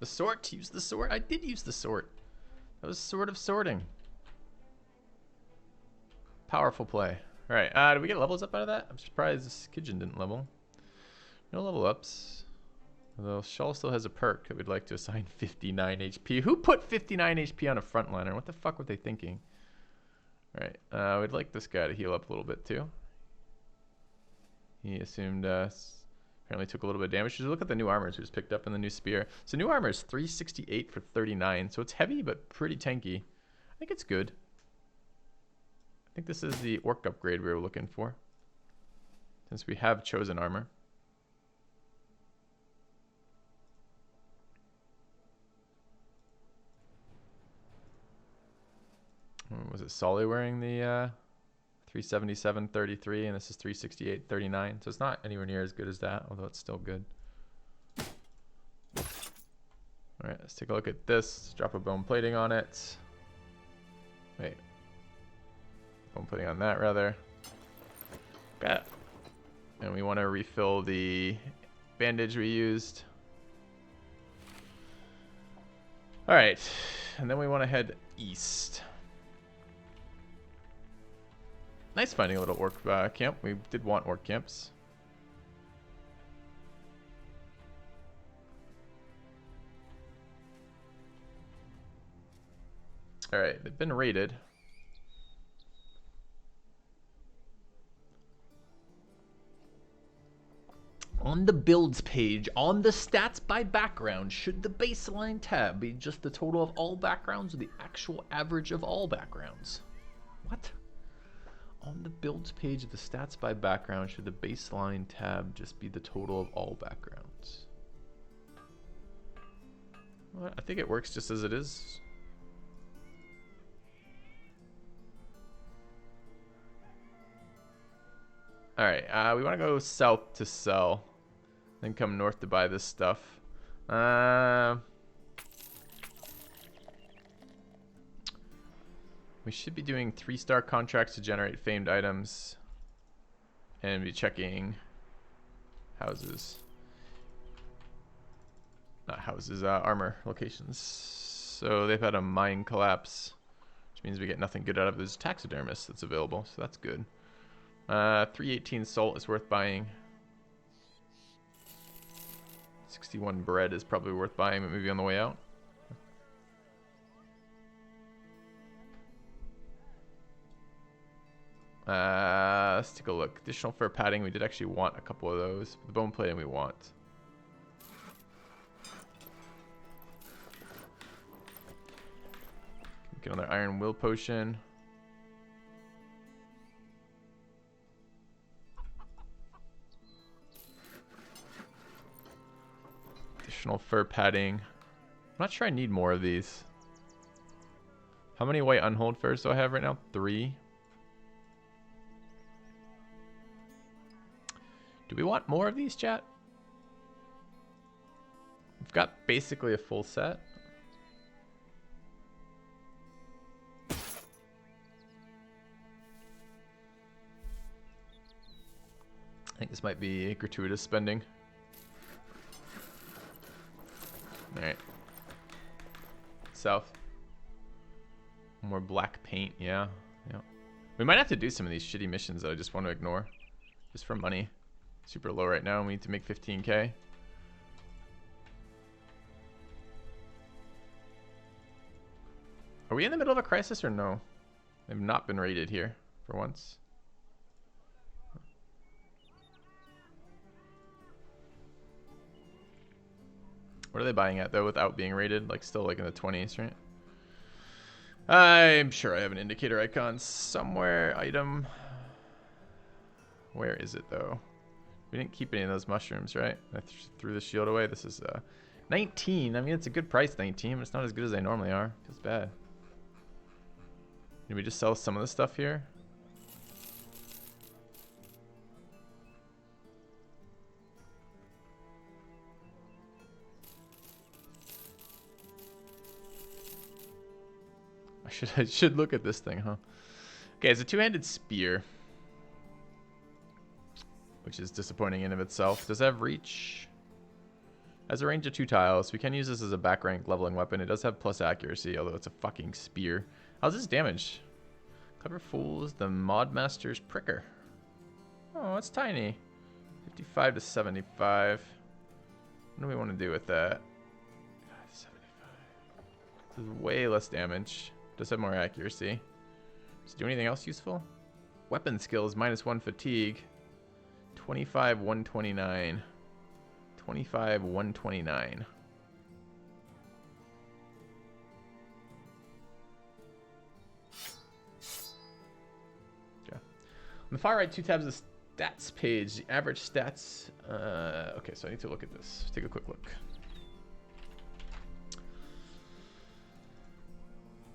The sort? Use the sort? I did use the sort. That was sort of sorting. Powerful play. Alright, did we get levels up out of that? I'm surprised this Kijin didn't level. No level ups. Although Shaw still has a perk that we'd like to assign 59 HP. Who put 59 HP on a frontliner? What the fuck were they thinking? Alright, we'd like this guy to heal up a little bit too. He assumed apparently took a little bit of damage. Just look at the new armors we just picked up in the new spear. So new armor is 368 for 39. So it's heavy but pretty tanky. I think it's good. I think this is the orc upgrade we were looking for. Since we have chosen armor. Was it Solly wearing the 377.33 and this is 368.39, so it's not anywhere near as good as that, although it's still good. All right, let's take a look at this. Drop a bone plating on it. Wait, bone plating on that rather. Okay, and we want to refill the bandage we used. All right, and then we want to head east. Nice finding a little orc camp. We did want orc camps. Alright, they've been raided. On the builds page, on the stats by background, should the baseline tab be just the total of all backgrounds or the actual average of all backgrounds? What? On the builds page of the stats by background, should the baseline tab just be the total of all backgrounds? Well, I think it works just as it is. Alright, we want to go south to sell. Then come north to buy this stuff. We should be doing 3-star contracts to generate famed items. And be checking houses. Not houses, armor locations. So they've had a mine collapse, which means we get nothing good out of this taxidermist that's available, so that's good. 318 salt is worth buying. 61 bread is probably worth buying, but maybe on the way out. Let's take a look. Additional fur padding. We did actually want a couple of those. The bone plating we want. Get another iron will potion. Additional fur padding. I'm not sure I need more of these. How many white unhold furs do I have right now? 3. Do we want more of these, chat? We've got basically a full set. I think this might be gratuitous spending. Alright. South. More black paint, yeah. We might have to do some of these shitty missions that I just want to ignore. Just for money. Super low right now, and we need to make 15k. Are we in the middle of a crisis or no? They've not been raided here for once. What are they buying at though without being raided? Like still like in the 20s, right? I'm sure I have an indicator icon somewhere. Item. Where is it though? We didn't keep any of those mushrooms, right? I threw the shield away. This is 19. I mean, it's a good price, 19, but it's not as good as they normally are. Feels bad. Did we just sell some of the stuff here? I should look at this thing, huh? Okay, it's a two-handed spear. Which is disappointing in of itself. Does it have reach? Has a range of 2 tiles. We can use this as a back rank leveling weapon. It does have plus accuracy, although it's a fucking spear. How's this damage? Clever Fools, the Modmaster's Pricker. Oh, it's tiny. 55 to 75. What do we want to do with that? 75. This is way less damage. Does have more accuracy. Does it do anything else useful? Weapon skills, -1 fatigue. 25, 129. 25, 129. Okay. On the far right, 2 tabs of stats page. The average stats. Okay, so I need to look at this. Take a quick look.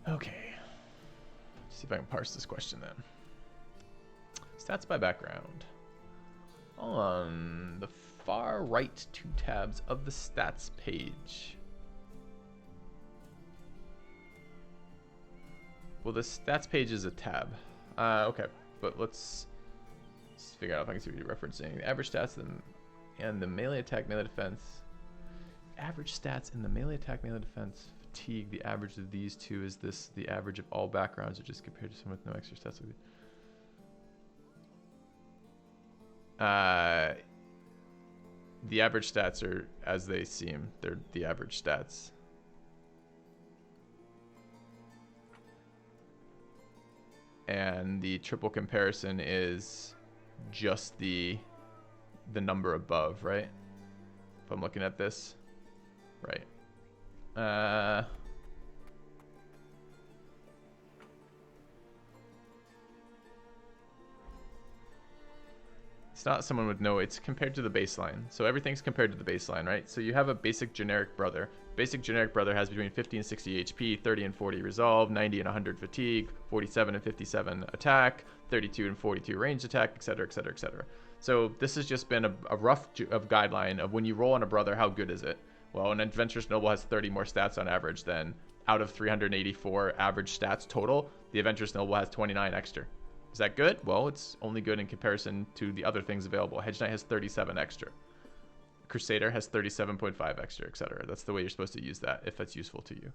Okay. Let's see if I can parse this question then. Stats by background. On the far right 2 tabs of the stats page. Well, the stats page is a tab. Okay, but let's figure out if I can see what you're referencing. The average stats and the melee attack, melee defense. Average stats in the melee attack, melee defense, fatigue. The average of these two is this. The average of all backgrounds are just compared to someone with no extra stats. The average stats are as they seem. They're the average stats. And the triple comparison is just the number above, right? If I'm looking at this, right? It's not someone with no, it's compared to the baseline. So everything's compared to the baseline, right? So you have a basic generic brother. Basic generic brother has between 50 and 60 HP, 30 and 40 resolve, 90 and 100 fatigue, 47 and 57 attack, 32 and 42 range attack, etc., etc., etc. So this has just been a rough guideline of when you roll on a brother, how good is it? Well, an Adventurous Noble has 30 more stats on average than out of 384 average stats total, the Adventurous Noble has 29 extra. Is that good? Well, it's only good in comparison to the other things available. Hedge Knight has 37 extra. Crusader has 37.5 extra, etc. That's the way you're supposed to use that if that's useful to you.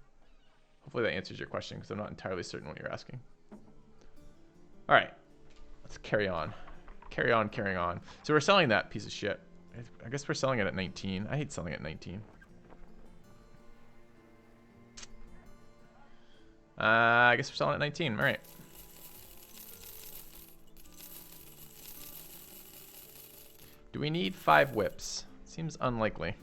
Hopefully that answers your question because I'm not entirely certain what you're asking. All right, let's carry on. Carry on, carrying on. So we're selling that piece of shit. I guess we're selling it at 19. I hate selling it at 19. I guess we're selling it at 19. All right. Do we need 5 whips? Seems unlikely.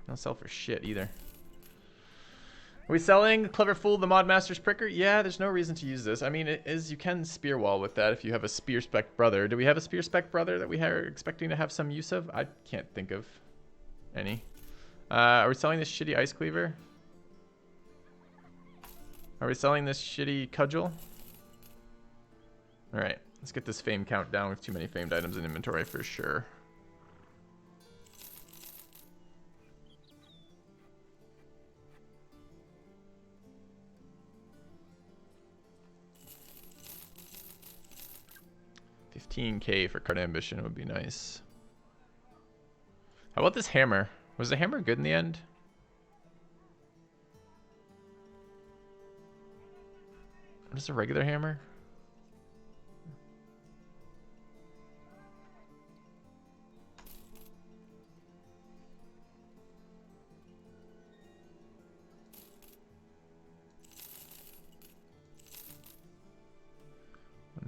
Don't sell for shit either. Are we selling Clever Fool, the Modmaster's Pricker? Yeah, there's no reason to use this. I mean, it is, you can spear wall with that if you have a spear spec brother. Do we have a spear spec brother that we are expecting to have some use of? I can't think of any. Are we selling this shitty ice cleaver? Are we selling this shitty cudgel? All right, let's get this fame count down. We have too many famed items in inventory for sure. $15K for card ambition would be nice. How about this hammer? Was the hammer good in the end? What is a regular hammer?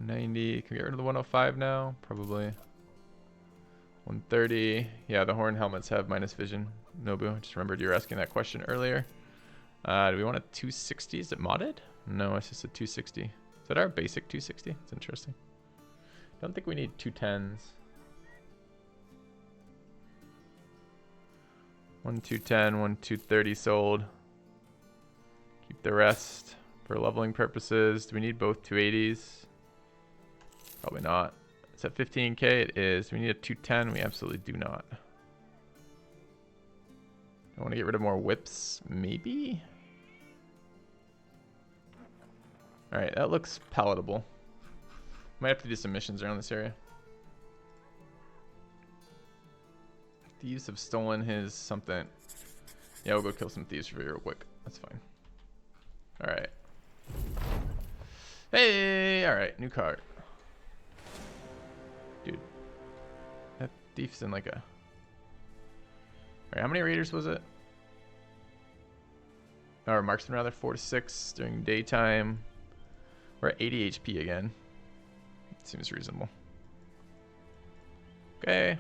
$90. Can we get rid of the 105 now? Probably. 130. Yeah, the horn helmets have minus vision. Nobu, I just remembered you were asking that question earlier. Do we want a 260? Is it modded? No, it's just a 260. Is that our basic 260? It's interesting. Don't think we need 210s. 1 210, 1 230 sold. Keep the rest for leveling purposes. Do we need both 280s? Probably not. It's at 15K. It is. Do we need a 210? We absolutely do not. I want to get rid of more whips, maybe? Alright, that looks palatable. Might have to do some missions around this area. Thieves have stolen his something. Yeah, we'll go kill some thieves for you real quick. That's fine. Alright. Hey! Alright, new card. Dude. That thief's in like a... Alright, how many raiders was it? Or marksman rather, 4 to 6 during daytime. We're at 80 HP again. Seems reasonable. Okay.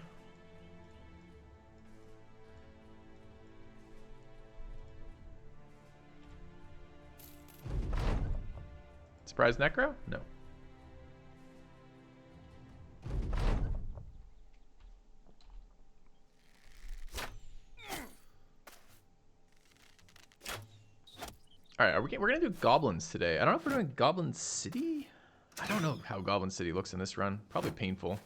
Surprise necro? No. Alright, we're gonna do goblins today. I don't know if we're doing Goblin City. I don't know how Goblin City looks in this run. Probably painful.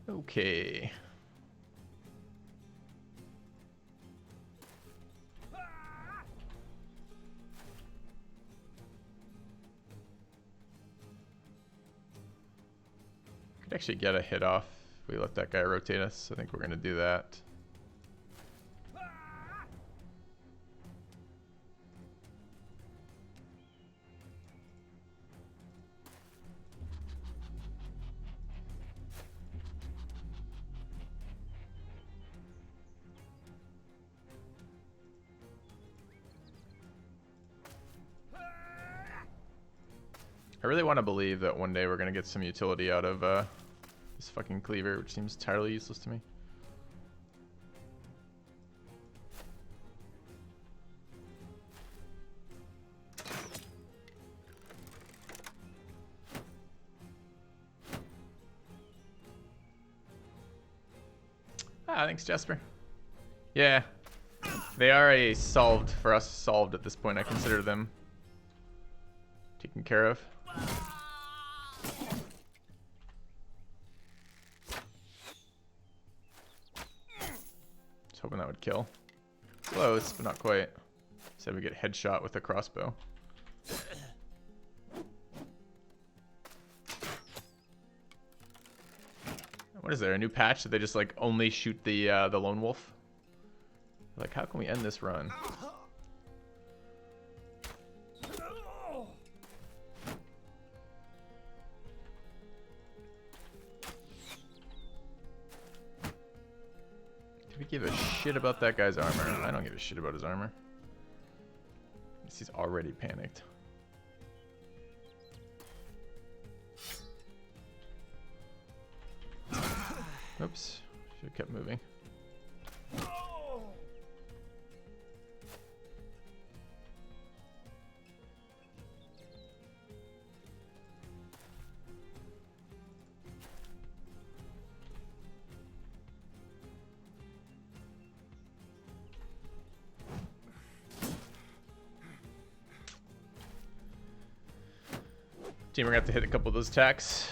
Okay. Could actually get a hit off if we let that guy rotate us. I think we're gonna do that. I really want to believe that one day we're going to get some utility out of this fucking cleaver, which seems entirely useless to me. Ah, thanks, Jasper. Yeah. They are a solved, for us, solved at this point. I consider them taken care of. Just hoping that would kill. Close, but not quite. Said we get headshot with a crossbow. What is there? A new patch that they just like only shoot the lone wolf? Like, how can we end this run? Do we give a shit about that guy's armor? I don't give a shit about his armor. He's already panicked. Oops. Should have kept moving. Team, we're gonna have to hit a couple of those attacks.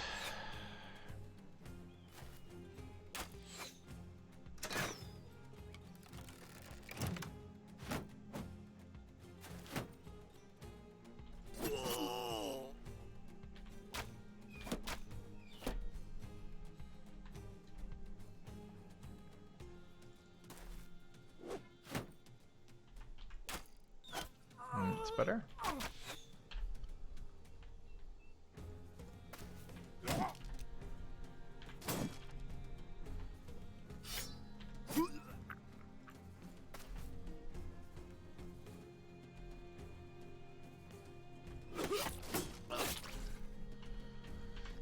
It's better.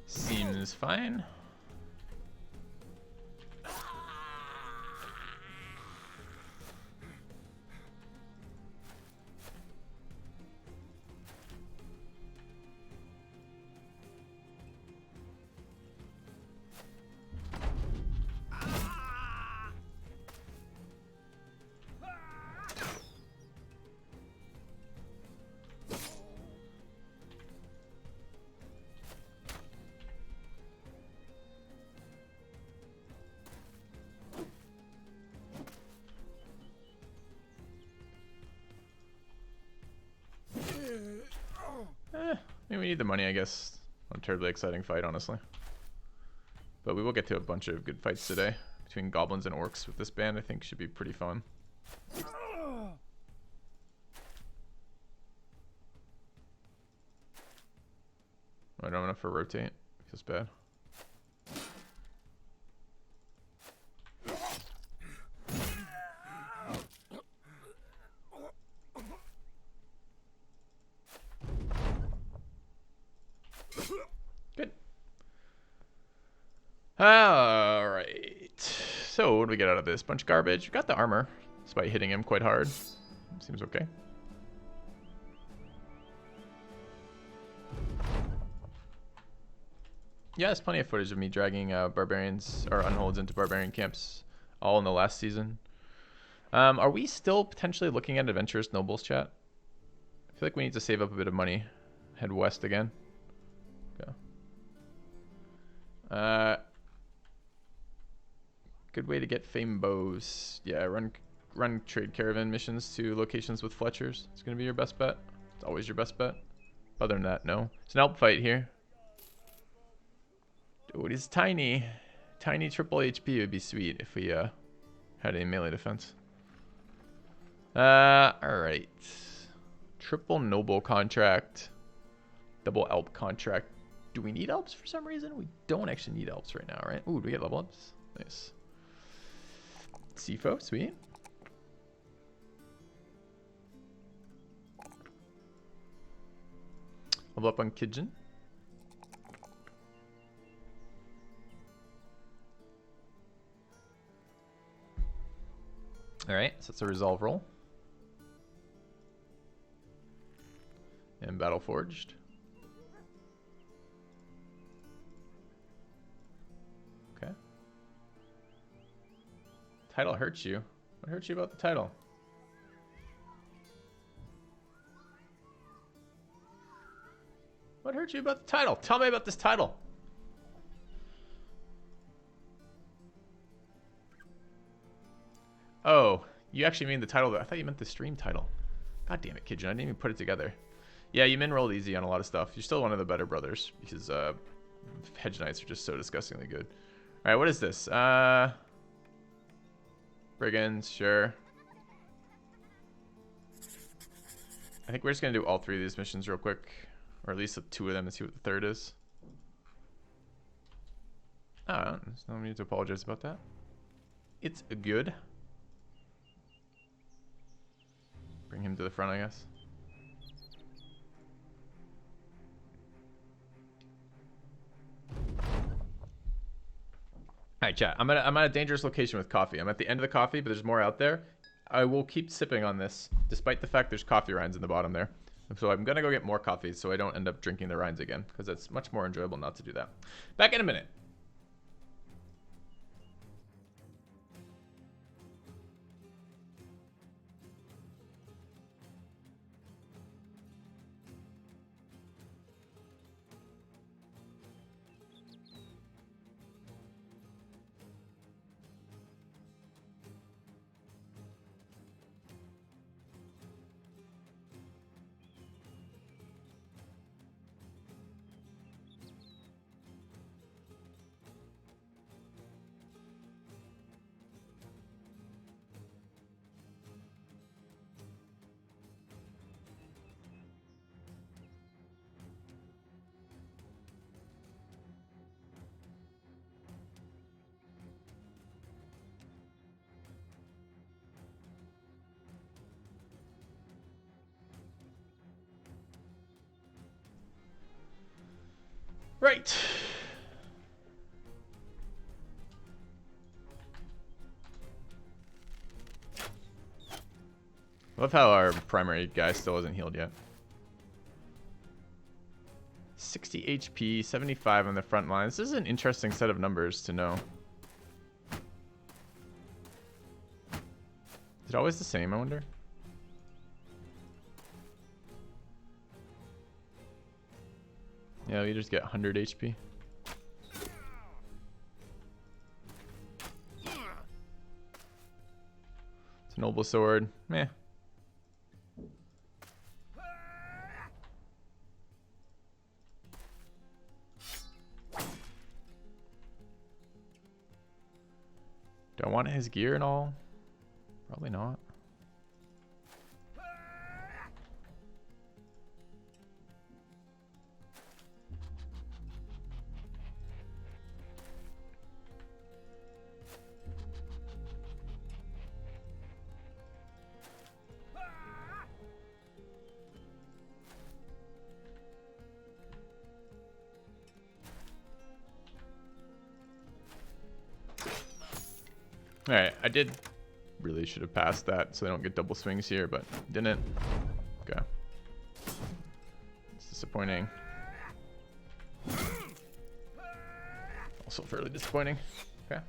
Seems fine. I mean, we need the money, I guess. Not a terribly exciting fight, honestly. But we will get to a bunch of good fights today. Between goblins and orcs with this band, I think should be pretty fun. I don't have enough for rotate. Feels bad. Good. Alright. So, what do we get out of this? Bunch of garbage. We got the armor, despite hitting him quite hard. Seems okay. Yeah, there's plenty of footage of me dragging barbarians or unholds into barbarian camps all in the last season. Are we still potentially looking at adventurous nobles, chat? I feel like we need to save up a bit of money. Head west again. Okay. Good way to get fame bows. Yeah, run trade caravan missions to locations with Fletchers. It's gonna be your best bet. It's always your best bet. Other than that, no. It's an elk fight here. Dude, it's tiny. Tiny triple HP would be sweet if we had a melee defense. Alright. Triple noble contract. Double elk contract. Do we need elves for some reason? We don't actually need elves right now, right? Ooh, do we get level ups? Nice. CFO, sweet. Level up on Kidjin. Alright, so it's a resolve roll. And battle forged. Okay. Title hurts you. What hurts you about the title? What hurt you about the title? Tell me about this title. Oh, you actually mean the title. I thought you meant the stream title. God damn it, Kidjin. I didn't even put it together. Yeah, you min rolled easy on a lot of stuff. You're still one of the better brothers because hedge knights are just so disgustingly good. All right, what is this? Brigands, sure. I think we're just gonna do all three of these missions real quick, or at least two of them, and see what the third is. Oh, there's no need to apologize about that. It's good. Bring him to the front, I guess. Alright, chat. I'm at a dangerous location with coffee. I'm at the end of the coffee, but there's more out there. I will keep sipping on this, despite the fact there's coffee rinds in the bottom there. So I'm gonna go get more coffee so I don't end up drinking the rinds again, because it's much more enjoyable not to do that. Back in a minute. Right. Love how our primary guy still isn't healed yet. 60 HP, 75 on the front line. This is an interesting set of numbers to know. Is it always the same, I wonder? Yeah, we just get 100 HP. It's a noble sword. Meh. Do I want his gear and all? Probably not. Alright, I really should have passed that so they don't get double swings here, but didn't. Okay. It's disappointing. Also fairly disappointing. Okay.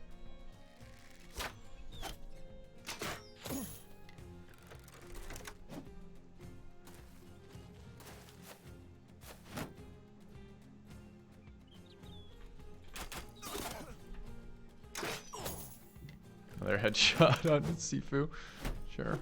Another headshot on Sifu. Sure.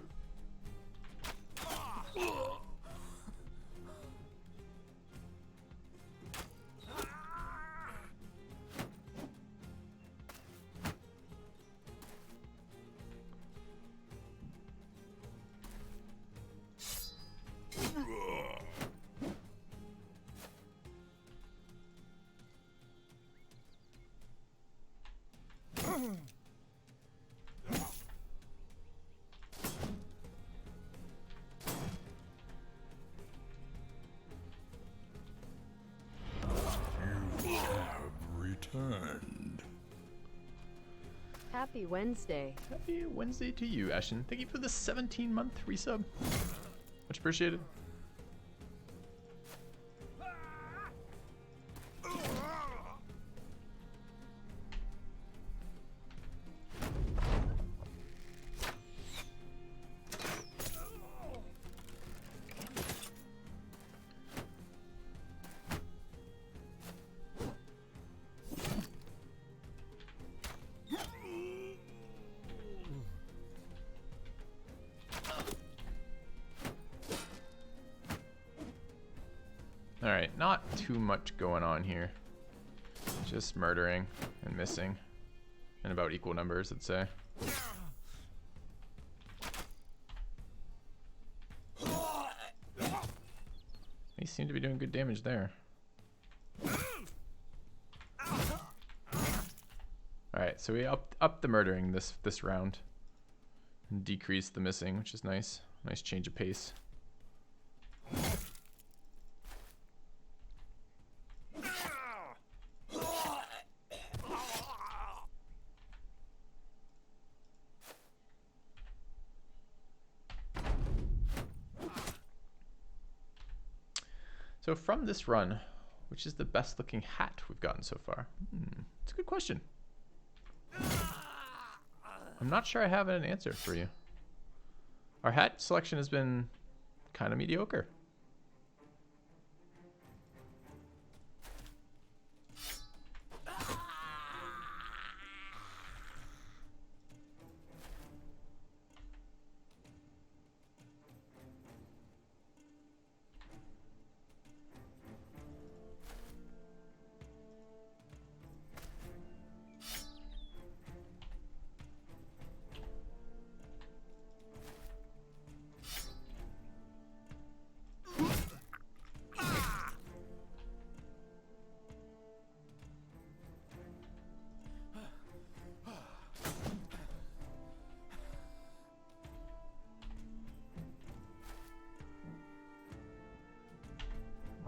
Happy Wednesday. Happy Wednesday to you, Ashton. Thank you for the 17-month resub. Much appreciated. Alright, not too much going on here. Just murdering and missing. In about equal numbers, I'd say. They seem to be doing good damage there. Alright, so we upped the murdering this round. And decreased the missing, which is nice. Nice change of pace. So from this run, which is the best looking hat we've gotten so far? It's a good question. I'm not sure I have an answer for you. Our hat selection has been kind of mediocre.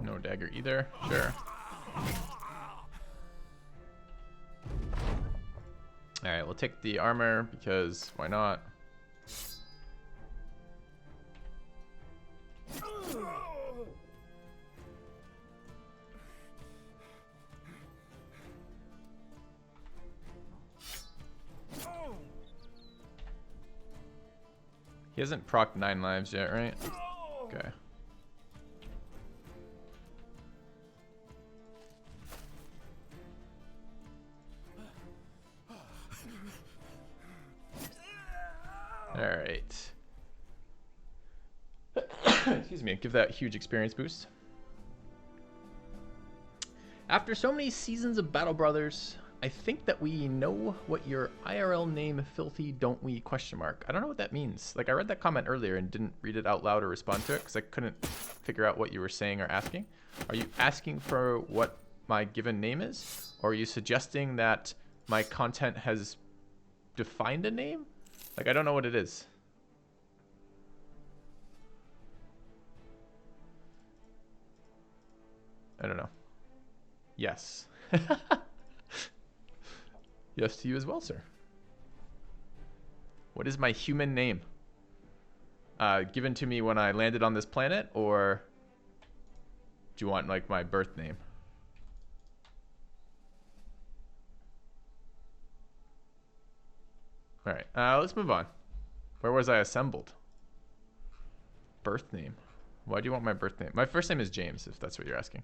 No dagger either. Sure. Alright, we'll take the armor because why not? He hasn't procced 9 lives yet, right? Okay. Alright. Excuse me, give that huge experience boost. After so many seasons of Battle Brothers, I think that we know what your IRL name, filthy, don't we, question mark. I don't know what that means. Like, I read that comment earlier and didn't read it out loud or respond to it because I couldn't figure out what you were saying or asking. Are you asking for what my given name is? Or are you suggesting that my content has defined a name? Like, I don't know what it is. I don't know. Yes. Yes to you as well, sir. What is my human name? Given to me when I landed on this planet, or do you want like my birth name? All right, let's move on. Where was I assembled? Birth name. Why do you want my birth name? My first name is James, if that's what you're asking.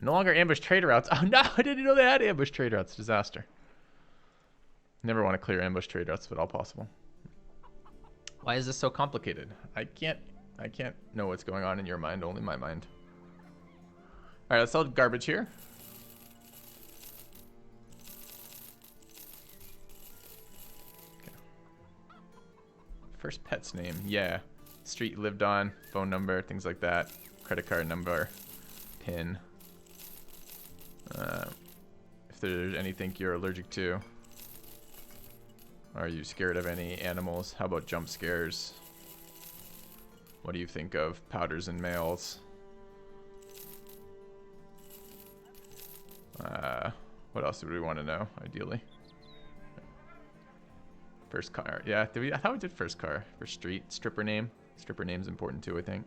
No longer ambush trade routes. Oh no, I didn't know they had ambush trade routes. Disaster. Never want to clear ambush trade routes if at all possible. Why is this so complicated? I can't know what's going on in your mind, only my mind. All right, let's sell garbage here. Okay. First pet's name, yeah. Street you lived on, phone number, things like that. Credit card number, PIN. If there's anything you're allergic to. Are you scared of any animals? How about jump scares? What do you think of powders in males? What else would we want to know, ideally? First car. Yeah, I thought we did first car. First street. Stripper name. Stripper name's important too, I think.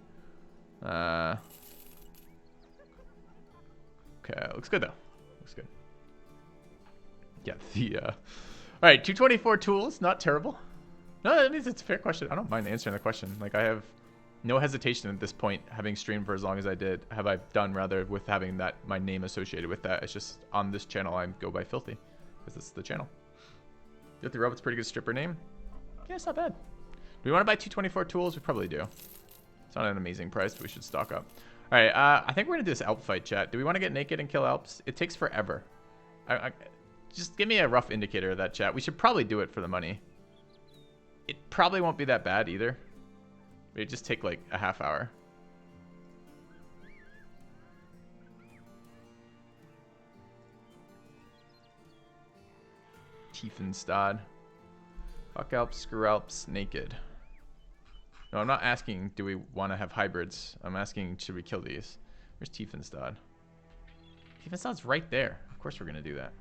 Okay, looks good though. Looks good. Yeah, all right, 224 tools, not terrible. No, that means it's a fair question. I don't mind answering the question. Like, I have no hesitation at this point, having streamed for as long as I did, with having that my name associated with that. It's just on this channel I go by Filthy, because it's the channel. Filthy Robot's pretty good stripper name. Yeah, it's not bad. Do we want to buy 224 tools? We probably do. It's not an amazing price, but we should stock up. All right, I think we're gonna do this Alp fight, chat. Do we want to get naked and kill Alps? It takes forever. Just give me a rough indicator of that, chat. We should probably do it for the money. It probably won't be that bad either. It'd just take like a half hour. Tiefenstad. Fuck Alps, screw Alps, naked. No, I'm not asking do we want to have hybrids. I'm asking should we kill these. Where's Tiefenstad? Tiefenstad's right there. Of course we're going to do that.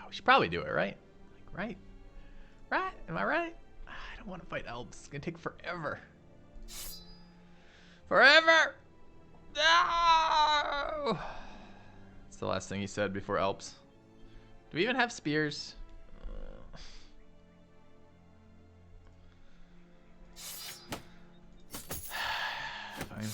We should probably do it, right? Like, right? Am I right? I don't want to fight Alps. It's gonna take forever. Forever! No! That's the last thing he said before Alps. Do we even have spears? Fine.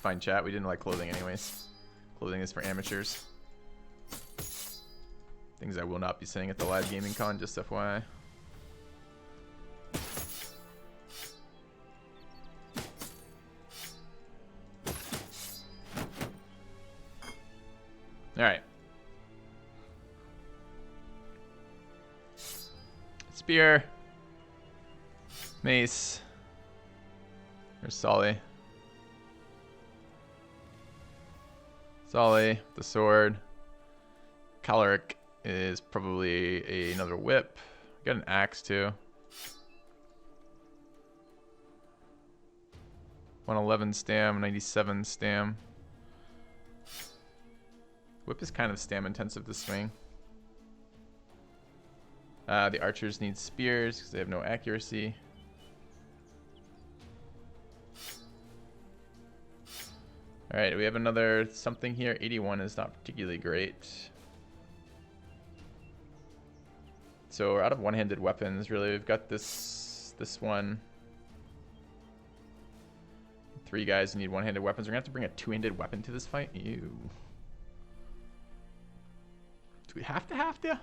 Fine, chat. We didn't like clothing anyways. Clothing is for amateurs. Things I will not be saying at the live gaming con, just FYI. Alright. Spear. Mace. There's Solly. Solly, the sword. Caloric is probably another whip. Got an axe too. 111 stam, 97 stam. Whip is kind of stam intensive to swing. The archers need spears because they have no accuracy. All right, we have another something here. 81 is not particularly great. So we're out of one-handed weapons, really. We've got this one. 3 guys who need one-handed weapons. We're gonna have to bring a two-handed weapon to this fight. Ew. Do we have to?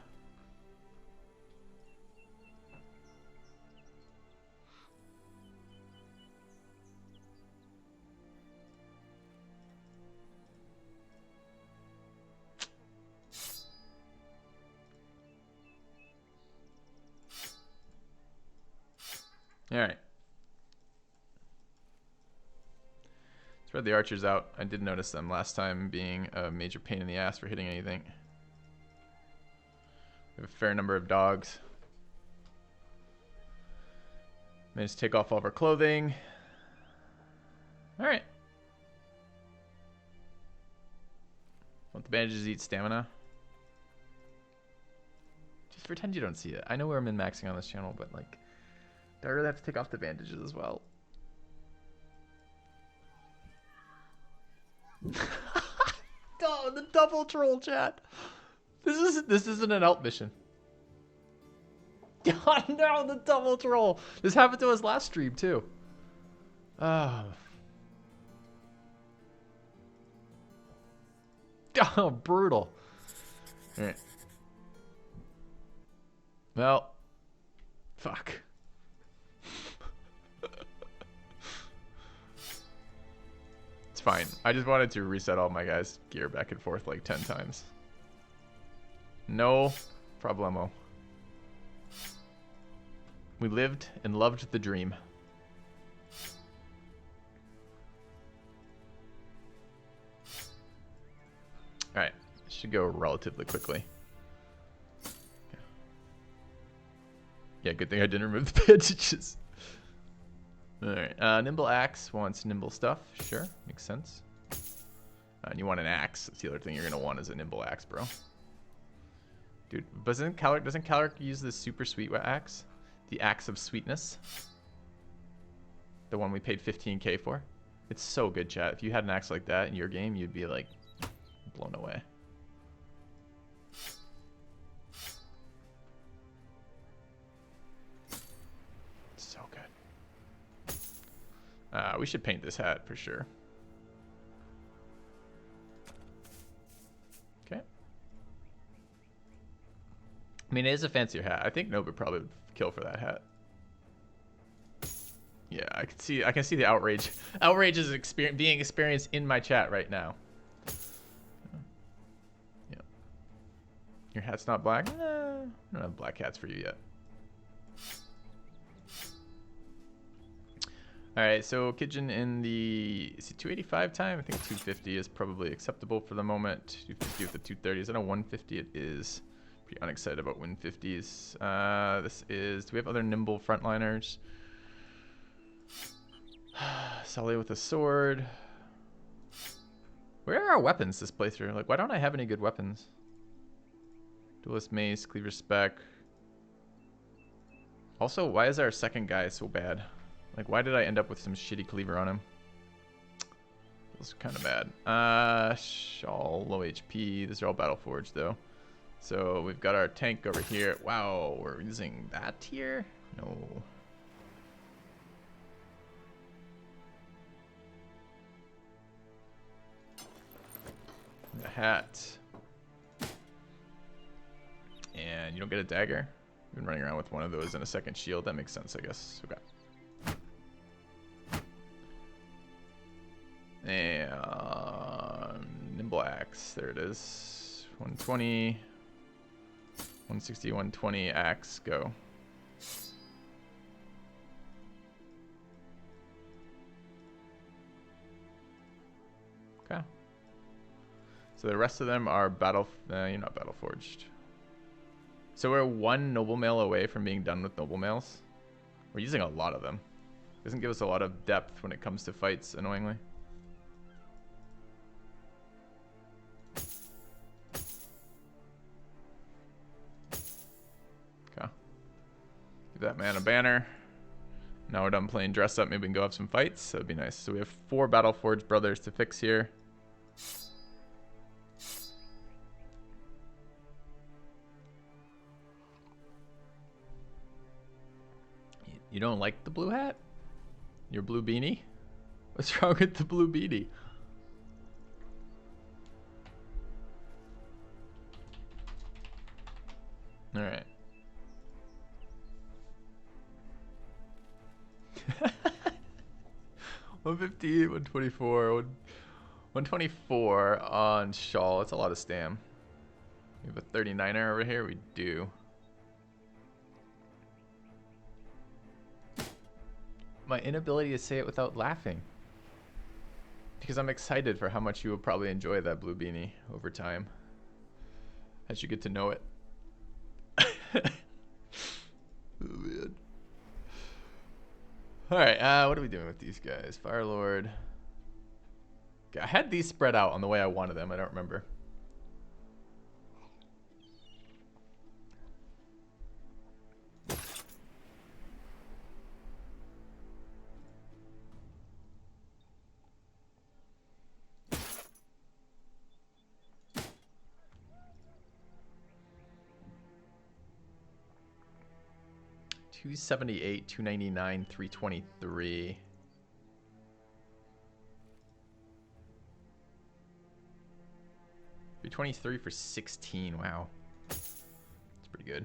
All right. Spread the archers out. I did notice them last time being a major pain in the ass for hitting anything. We have a fair number of dogs. Managed to take off all of our clothing. All right. Want the bandages eat stamina? Just pretend you don't see it. I know we're min-maxing on this channel, but like, do I really have to take off the bandages as well? Oh, the double troll chat. This isn't an alt mission. Oh no, the double troll. This happened to us last stream too. Oh, brutal. All right. Well, fuck. It's fine. I just wanted to reset all my guys' gear back and forth like 10 times. No problemo. We lived and loved the dream. Alright. Should go relatively quickly. Yeah, good thing I didn't remove the bandages. Alright, nimble axe wants nimble stuff. Sure, makes sense. And you want an axe. That's the other thing you're going to want is a nimble axe, bro. Dude, doesn't Calric use this super sweet axe? The axe of sweetness? The one we paid 15k for? It's so good, chat. If you had an axe like that in your game, you'd be like blown away. So good. We should paint this hat for sure. Okay. I mean, it is a fancier hat. I think Nova probably would kill for that hat. Yeah, I can see the outrage. Outrage is being experienced in my chat right now. Yeah. Your hat's not black? I don't have black hats for you yet. Alright, so Kitchen in the, is it 285 time? I think 250 is probably acceptable for the moment. 250 with the 230. Is that a 150? It is. Pretty unexcited about 150s. This is, do we have other nimble frontliners? Sully with a sword. Where are our weapons this playthrough? Like, why don't I have any good weapons? Duelist mace, cleaver spec. Also, why is our second guy so bad? Like, why did I end up with some shitty cleaver on him? Feels kind of bad. Shawl, low HP. These are all battle forged though. So we've got our tank over here. Wow, we're using that here? No. The hat. And you don't get a dagger. I've been running around with one of those and a second shield. That makes sense, I guess. Okay. And nimble axe, there it is. 120, 160, 120 axe, go. Okay. So the rest of them are you're not battle forged. So we're one noble mail away from being done with noble mails. We're using a lot of them. Doesn't give us a lot of depth when it comes to fights, annoyingly. Give that man a banner. Now we're done playing dress up. Maybe we can go have some fights. That would be nice. So we have 4 Battleforged brothers to fix here. You don't like the blue hat? Your blue beanie? What's wrong with the blue beanie? All right. 150, 124, 124 on Shawl. That's a lot of stam. We have a 39er over here. We do. My inability to say it without laughing. Because I'm excited for how much you will probably enjoy that blue beanie over time. As you get to know it. Oh, man. Alright, what are we doing with these guys? Firelord. Okay, I had these spread out on the way I wanted them. I don't remember. $278, $299, $323. $323 for 16. Wow, that's pretty good.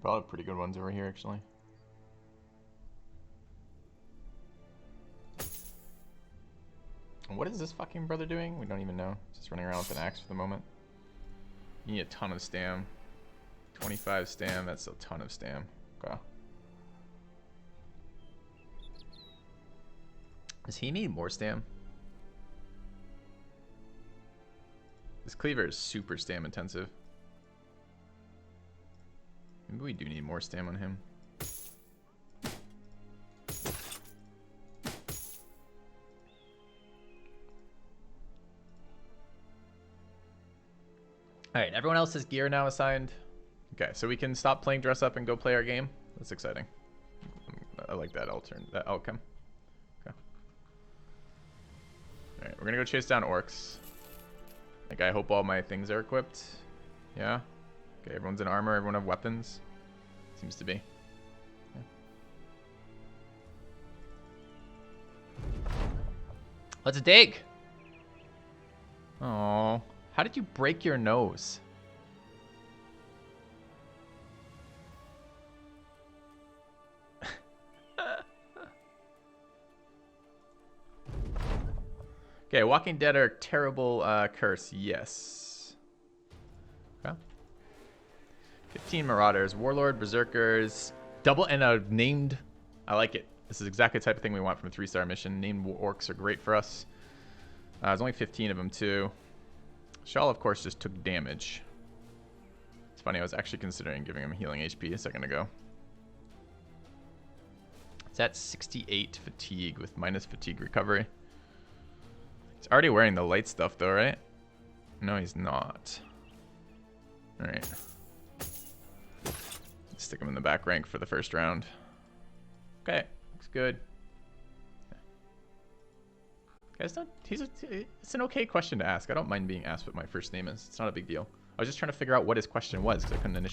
Probably pretty good ones over here, actually. And what is this fucking brother doing? We don't even know. Just running around with an axe for the moment. You need a ton of stam. 25 stam. That's a ton of stam. Okay. Does he need more stam? This cleaver is super stam intensive. Maybe we do need more stam on him. Alright, everyone else's gear now assigned. Okay, so we can stop playing dress up and go play our game. That's exciting. I like that outcome. Okay. Alright, we're gonna go chase down orcs. Like, I hope all my things are equipped. Yeah? Okay, everyone's in armor, everyone have weapons. Seems to be. Yeah. Let's dig! Oh, how did you break your nose? Okay, Walking Dead are terrible curse. Yes. Okay. 15 Marauders, Warlord, Berserkers, double and named. I like it. This is exactly the type of thing we want from a 3-star mission. Named orcs are great for us. There's only 15 of them too. Shawl, of course, just took damage. It's funny, I was actually considering giving him healing HP a second ago. It's at 68 fatigue with minus fatigue recovery. He's already wearing the light stuff though, right? No, he's not. Alright. Stick him in the back rank for the first round. Okay, looks good. Guys, it's an okay question to ask. I don't mind being asked what my first name is. It's not a big deal. I was just trying to figure out what his question was because I couldn't initially.